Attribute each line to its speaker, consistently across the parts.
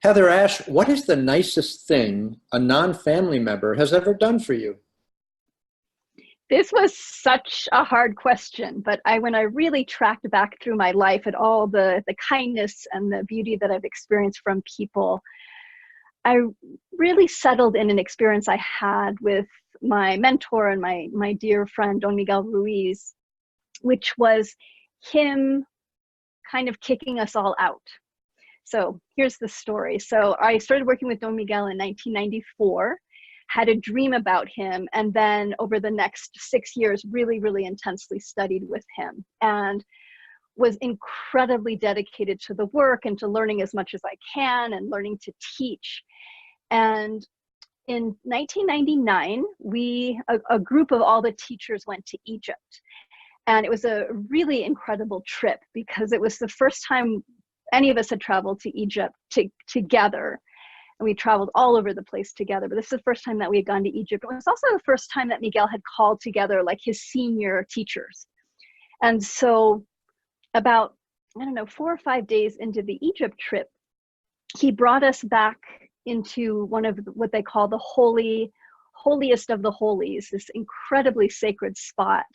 Speaker 1: HeatherAsh, what is the nicest thing a non-family member has ever done for you?
Speaker 2: This was such a hard question, but when I really tracked back through my life at all the kindness and the beauty that I've experienced from people, I really settled in an experience I had with my mentor and my dear friend, Don Miguel Ruiz, which was him kind of kicking us all out. So here's the story. So I started working with Don Miguel in 1994, had a dream about him, and then over the next 6 years, really, really intensely studied with him and was incredibly dedicated to the work and to learning as much as I can and learning to teach. And in 1999, a group of all the teachers went to Egypt. And it was a really incredible trip because it was the first time any of us had traveled to Egypt together. And we traveled all over the place together, but this is the first time that we had gone to Egypt. It was also the first time that Miguel had called together like his senior teachers. And so about, I don't know, 4 or 5 days into the Egypt trip, he brought us back into one of what they call the holiest of the holies, this incredibly sacred spot.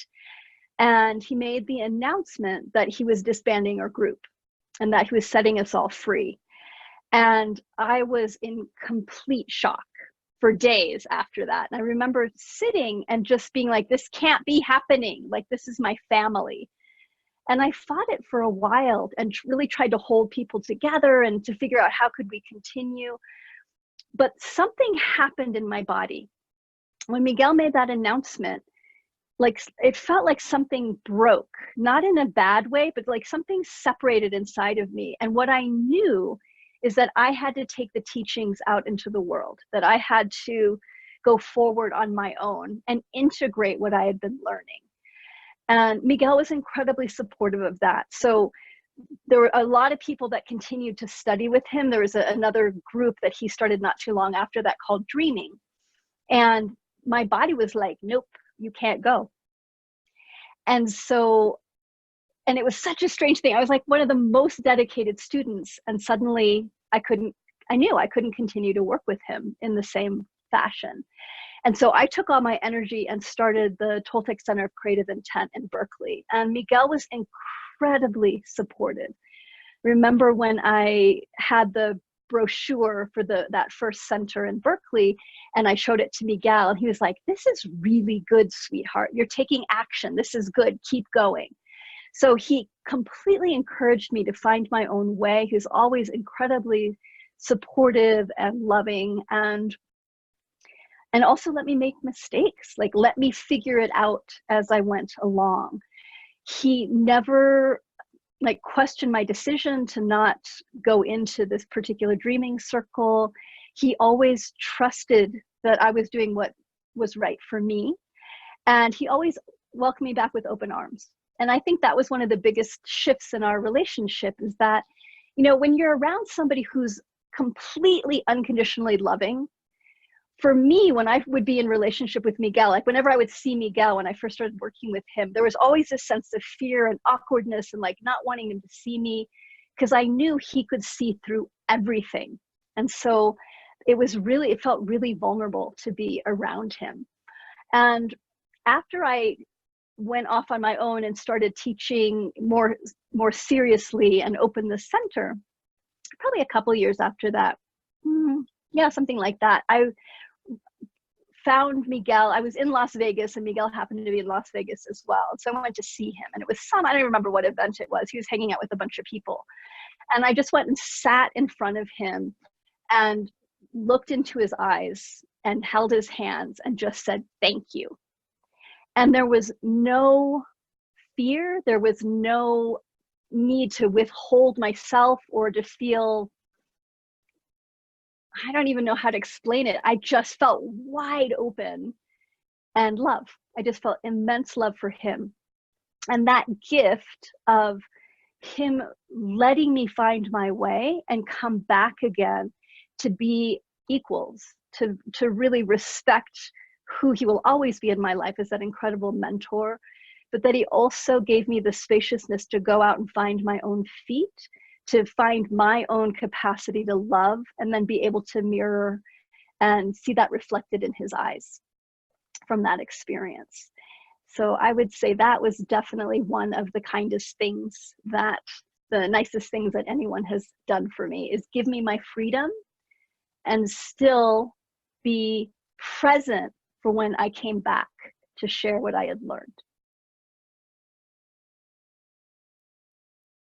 Speaker 2: And he made the announcement that he was disbanding our group and that he was setting us all free. And I was in complete shock for days after that. And I remember sitting and just being like, this can't be happening. Like, this is my family. And I fought it for a while and really tried to hold people together and to figure out how could we continue. But something happened in my body. When Miguel made that announcement, like it felt like something broke, not in a bad way, but like something separated inside of me. And what I knew is that I had to take the teachings out into the world, that I had to go forward on my own and integrate what I had been learning. And Miguel was incredibly supportive of that. So there were a lot of people that continued to study with him. There was another group that he started not too long after that called Dreaming. And my body was like, nope, you can't go. And so, and it was such a strange thing. I was like one of the most dedicated students, and suddenly I knew I couldn't continue to work with him in the same fashion. And so I took all my energy and started the Toltec Center of Creative Intent in Berkeley. And Miguel was incredibly supportive. Remember when I had the brochure for that first center in Berkeley, and I showed it to Miguel, and he was like, this is really good, sweetheart. You're taking action. This is good. Keep going. So he completely encouraged me to find my own way. He was always incredibly supportive and loving, and also let me make mistakes, like let me figure it out as I went along. He never like questioned my decision to not go into this particular dreaming circle. He always trusted that I was doing what was right for me. And he always welcomed me back with open arms. And I think that was one of the biggest shifts in our relationship, is that, you know, when you're around somebody who's completely unconditionally loving, for me, when I would be in relationship with Miguel, like whenever I would see Miguel when I first started working with him, there was always this sense of fear and awkwardness and like not wanting him to see me, because I knew he could see through everything. And so it felt really vulnerable to be around him. And after I went off on my own and started teaching more seriously and opened the center, probably a couple years after that, yeah, something like that, I found Miguel. I was in Las Vegas, and Miguel happened to be in Las Vegas as well. So I went to see him, and it was I don't remember what event it was. He was hanging out with a bunch of people. And I just went and sat in front of him and looked into his eyes and held his hands and just said, thank you. And there was no fear. There was no need to withhold myself or to feel, I don't even know how to explain it. I just felt wide open and love. I just felt immense love for him. And that gift of him letting me find my way and come back again to be equals, to really respect who he will always be in my life as that incredible mentor, but that he also gave me the spaciousness to go out and find my own feet, to find my own capacity to love and then be able to mirror and see that reflected in his eyes from that experience. So I would say that was definitely one of the kindest things, that the nicest things that anyone has done for me, is give me my freedom and still be present for when I came back to share what I had learned.